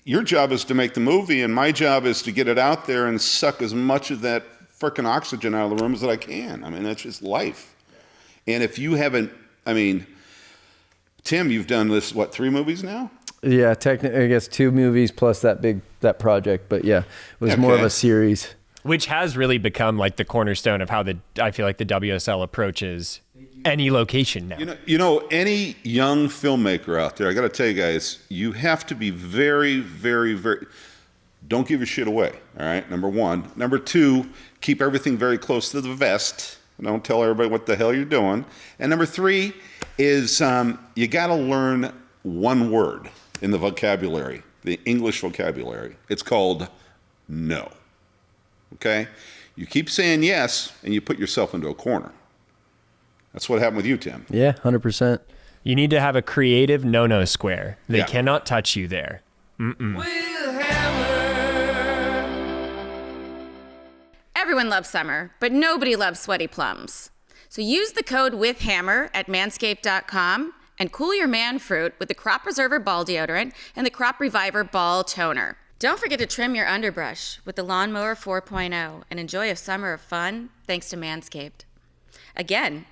your job is to make the movie, and my job is to get it out there and suck as much of that frickin' oxygen out of the room as I can. I mean, that's just life. And if you haven't, I mean, Tim, you've done this, what, 3 movies now? Yeah, technically, I guess 2 movies plus that project. But yeah, it was more of a series. Which has really become like the cornerstone of how I feel like the WSL approaches any location now. You know, any young filmmaker out there, I got to tell you guys, you have to be very, very, very, don't give your shit away, all right? Number 1. Number 2, keep everything very close to the vest. Don't tell everybody what the hell you're doing. And number 3 is you got to learn one word in the vocabulary, the English vocabulary. It's called no. Okay? You keep saying yes, and you put yourself into a corner. That's what happened with you, Tim. Yeah, 100%. You need to have a creative no-no square. They cannot touch you there. Everyone loves summer, but nobody loves sweaty plums. So use the code WITHHAMMER at manscaped.com and cool your man fruit with the Crop Preserver Ball Deodorant and the Crop Reviver Ball Toner. Don't forget to trim your underbrush with the Lawnmower 4.0 and enjoy a summer of fun thanks to Manscaped. Again,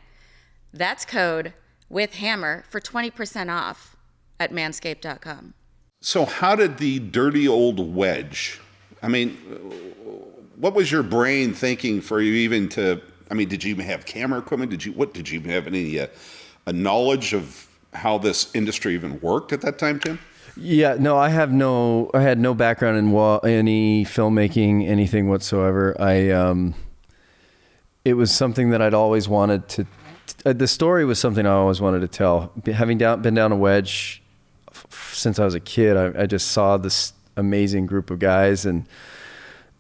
that's code WITHHAMMER for 20% off at manscaped.com. So how did the dirty old wedge, I mean, what was your brain thinking for you even to, I mean, did you even have camera equipment? Did you even have any a knowledge of how this industry even worked at that time, Tim? Yeah, no, I had no background in any filmmaking, anything whatsoever. It was something that I'd always wanted to, the story was something I always wanted to tell. Having been down a wedge since I was a kid, I just saw this amazing group of guys, and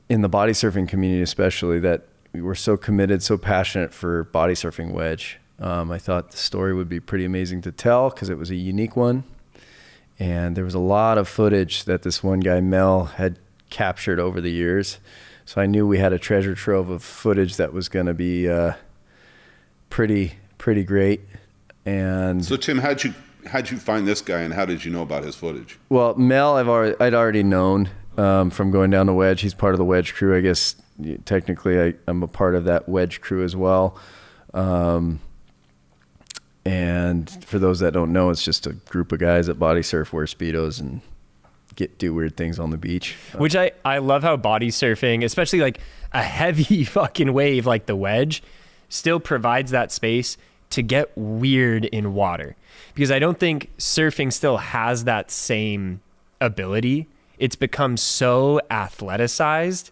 in the body surfing community especially, that we were so committed, so passionate for body surfing wedge. I thought the story would be pretty amazing to tell because it was a unique one. And there was a lot of footage that this one guy, Mel, had captured over the years. So I knew we had a treasure trove of footage that was going to be pretty great. And so, Tim, how'd you find this guy, and how did you know about his footage? Well, Mel, I'd already known from going down the wedge. He's part of the wedge crew. I guess technically I'm a part of that wedge crew as well. And for those that don't know, it's just a group of guys that body surf, wear Speedos, and do weird things on the beach. Which I love how body surfing, especially like a heavy fucking wave like the wedge, still provides that space to get weird in water. Because I don't think surfing still has that same ability. It's become so athleticized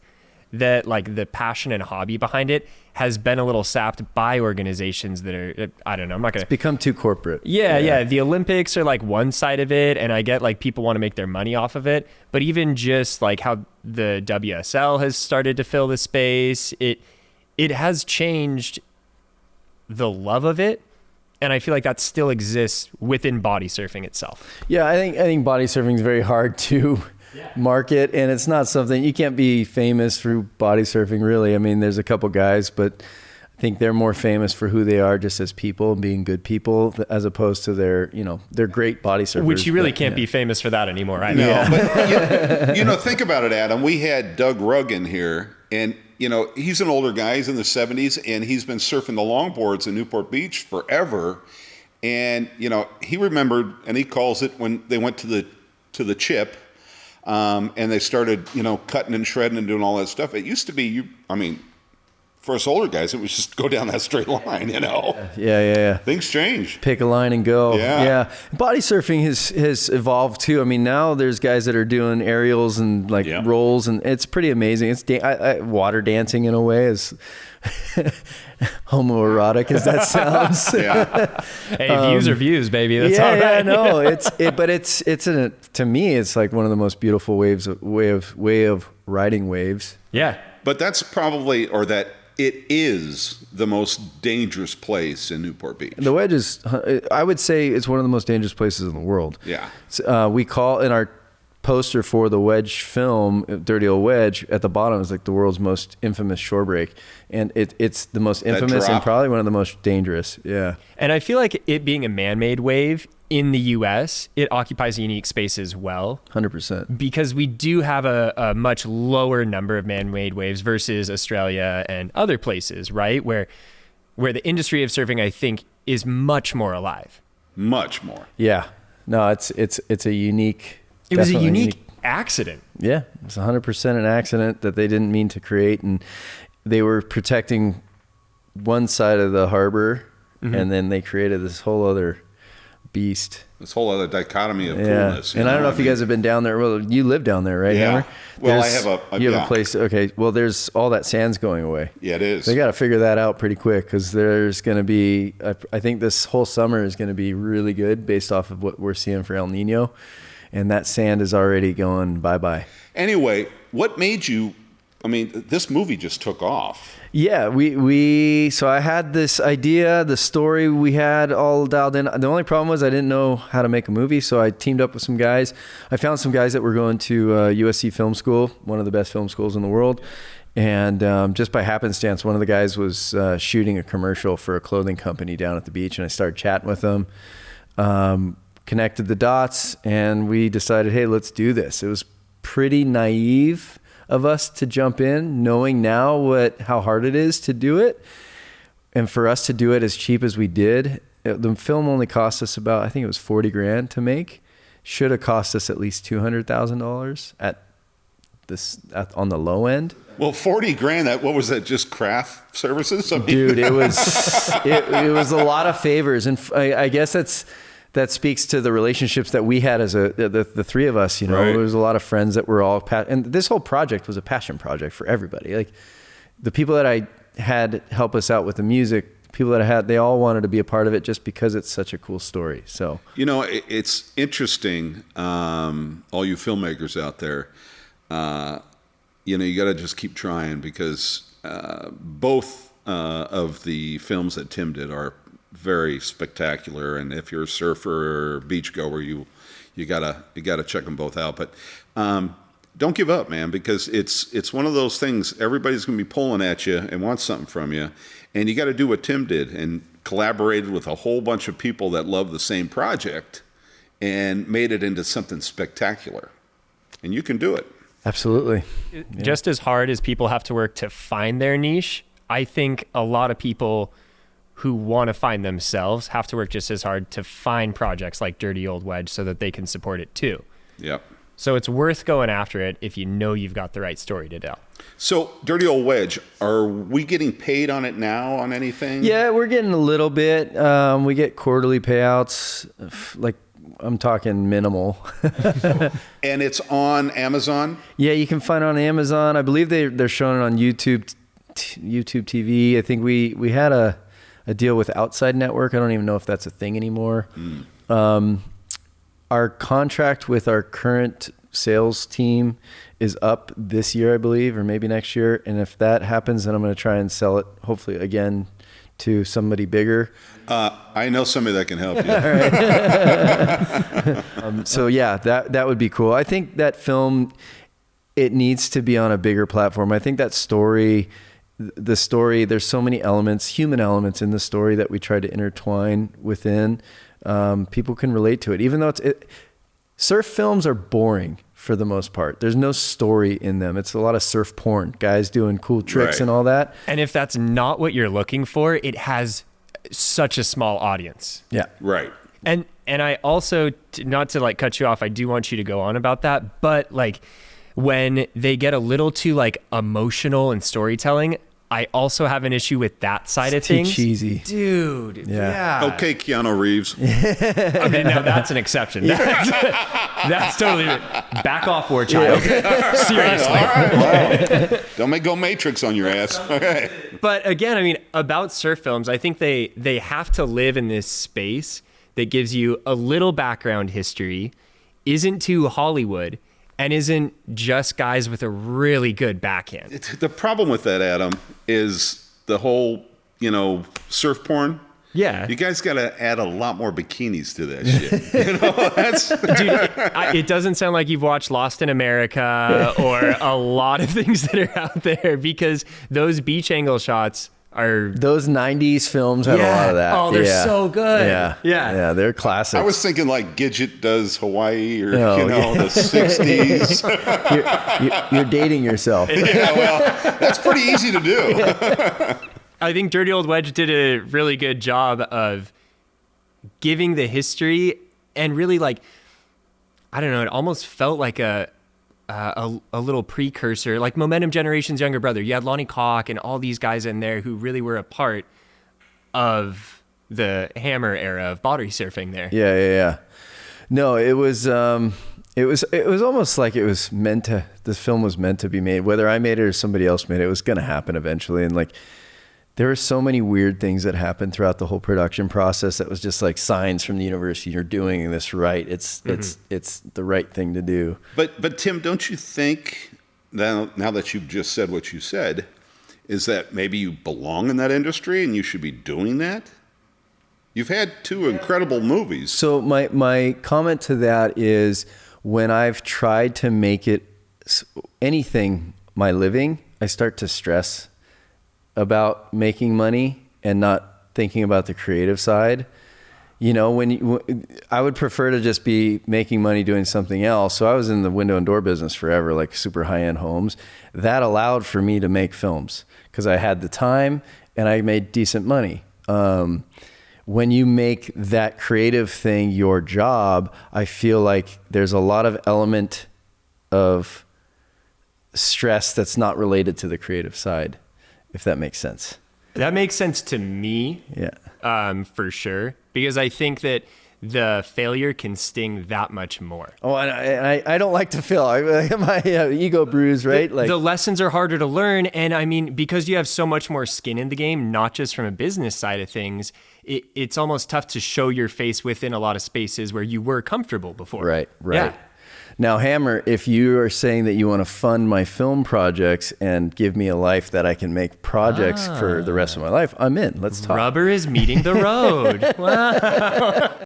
that like the passion and hobby behind it has been a little sapped by organizations that are, I don't know, I'm not gonna... It's become too corporate. Yeah. The Olympics are like one side of it, and I get like people want to make their money off of it, but even just like how the WSL has started to fill the space, it has changed the love of it. And I feel like that still exists within body surfing itself. Yeah, I think body surfing is very hard to market, and it's not something, you can't be famous through body surfing really. I mean, there's a couple guys, but I think they're more famous for who they are just as people, being good people, as opposed to they're great body surfers. Which you really can't be famous for that anymore. I know. No, but think about it, Adam. We had Doug Rugg in here, and he's an older guy. He's in the 70s, and he's been surfing the longboards in Newport Beach forever. And he remembered, and he calls it when they went to the chip. And they started, cutting and shredding and doing all that stuff. It used to be, for us older guys, it was just go down that straight line, Yeah. Things change. Pick a line and go. Yeah. Body surfing has evolved too. I mean, now there's guys that are doing aerials and rolls, and it's pretty amazing. It's water dancing in a way is homoerotic as that sounds. Hey, views are views, baby. That's all right. No, to me, it's like one of the most beautiful way of riding waves. Yeah. But that's probably, it is the most dangerous place in Newport Beach. The wedge is, I would say, it's one of the most dangerous places in the world. Yeah. We call in our poster for the Wedge film, Dirty Old Wedge, at the bottom is like the world's most infamous shore break. And it's the most infamous and probably one of the most dangerous. Yeah. And I feel like it being a man-made wave in the US, it occupies a unique space as well. 100%. Because we do have a much lower number of man-made waves versus Australia and other places, right? Where the industry of surfing, I think, is much more alive. Much more. Yeah. No, it's a unique... It was a unique accident. Yeah, it was 100% an accident that they didn't mean to create, and they were protecting one side of the harbor, and then they created this whole other beast. This whole other dichotomy of Yeah. coolness. And I don't know if you guys have been down there. Well, you live down there, right, Yeah. Hammer? Well, There's- I have a You have yeah. a place. Okay. Well, there's all that sand's going away. Yeah, it is. They got to figure that out pretty quick because there's going to be. I think this whole summer is going to be really good based off of what we're seeing for El Nino, and that sand is already going bye-bye. Anyway, what made you? I mean, this movie just took off. Yeah, so I had this idea, the story we had all dialed in. The only problem was I didn't know how to make a movie, so I teamed up with some guys. I found some guys that were going to USC Film School, one of the best film schools in the world. And just by happenstance, one of the guys was shooting a commercial for a clothing company down at the beach, and I started chatting with them, connected the dots, and we decided, hey, let's do this. It was pretty naive of us to jump in, knowing now how hard it is to do it, and for us to do it as cheap as we did. The film only cost us about, I think it was $40,000 to make. Should have cost us at least $200,000 on the low end. Well, $40,000. What was that? Just craft services? I mean, Dude, it was it was a lot of favors, and I guess that speaks to the relationships that we had as the three of us. You know, Right. There was a lot of friends that were all and this whole project was a passion project for everybody. Like the people that I had help us out with the music, people that I had, they all wanted to be a part of it just because it's such a cool story. So you know, it's interesting. All you filmmakers out there, you know, you got to just keep trying because both of the films that Tim did are very spectacular, and if you're a surfer or beachgoer, you gotta check them both out. But don't give up, man, because it's one of those things. Everybody's gonna be pulling at you and wants something from you, and you got to do what Tim did and collaborated with a whole bunch of people that love the same project and made it into something spectacular. And you can do it. absolutely. Just as hard as people have to work to find their niche, I think a lot of people who want to find themselves have to work just as hard to find projects like Dirty Old Wedge so that they can support it too. Yep. So it's worth going after it if you know you've got the right story to tell. So, Dirty Old Wedge, are we getting paid on it now on anything? Yeah, we're getting a little bit. We get quarterly payouts, like I'm talking minimal. And it's on Amazon? Yeah, you can find it on Amazon. I believe they're showing it on YouTube TV. I think we had a deal with Outside Network. I don't even know if that's a thing anymore. Our contract with our current sales team is up this year, I believe, or maybe next year. And if that happens, then I'm going to try and sell it, hopefully again, to somebody bigger. I know somebody that can help you. So yeah, that would be cool. I think that film, it needs to be on a bigger platform. I think that story, there's so many elements, human elements in the story that we try to intertwine within. People can relate to it, even though surf films are boring for the most part. There's no story in them. It's a lot of surf porn, guys doing cool tricks Right. and all that. And if that's not what you're looking for, it has such a small audience. Yeah. Right. And I also, not to like cut you off, I do want you to go on about that, but like when they get a little too like emotional and storytelling, I also have an issue with that side of Too things. cheesy. Dude. Yeah. Okay, Keanu Reeves. I mean, now that's an exception. That's totally back off, war child. Seriously. All right. Don't go Matrix on your ass. Okay. But again, I mean, about surf films, I think they have to live in this space that gives you a little background history, isn't too Hollywood, and isn't just guys with a really good backhand. The problem with that, Adam, is the whole, surf porn. Yeah. You guys got to add a lot more bikinis to that shit. You know, that's Dude, it doesn't sound like you've watched Lost in America or a lot of things that are out there, because those beach angle shots are... Those 90s films had a lot of that. Oh, they're so good. Yeah, they're classics. I was thinking like Gidget does Hawaii or, Oh, you know, the 60s. You're dating yourself. Yeah, well, that's pretty easy to do. I think Dirty Old Wedge did a really good job of giving the history, and really, like, I don't know, it almost felt like a little precursor, like Momentum Generation's younger brother. You had Lonnie Koch and all these guys in there who really were a part of the Hammer era of body surfing there. Yeah. No, it was almost like it was meant to. This film was meant to be made. Whether I made it or somebody else made it, it was going to happen eventually. And like, there were so many weird things that happened throughout the whole production process that was just like signs from the universe. You're doing this right. It's the right thing to do. But Tim, don't you think now that you've just said what you said, is that maybe you belong in that industry and you should be doing that? You've had 2 incredible movies. So my comment to that is, when I've tried to make it anything my living, I start to stress about making money and not thinking about the creative side. You know, I would prefer to just be making money doing something else. So I was in the window and door business forever, like super high-end homes. That allowed for me to make films because I had the time and I made decent money. When you make that creative thing your job, I feel like there's a lot of element of stress that's not related to the creative side, if that makes sense. That makes sense to me. Yeah. For sure. Because I think that the failure can sting that much more. Oh, and I don't like to fail. My ego bruised, right? The lessons are harder to learn. And I mean, because you have so much more skin in the game, not just from a business side of things, it's almost tough to show your face within a lot of spaces where you were comfortable before. Right. Yeah. Now, Hammer, if you are saying that you want to fund my film projects and give me a life that I can make projects for the rest of my life, I'm in. Let's talk. Rubber is meeting the road. Wow.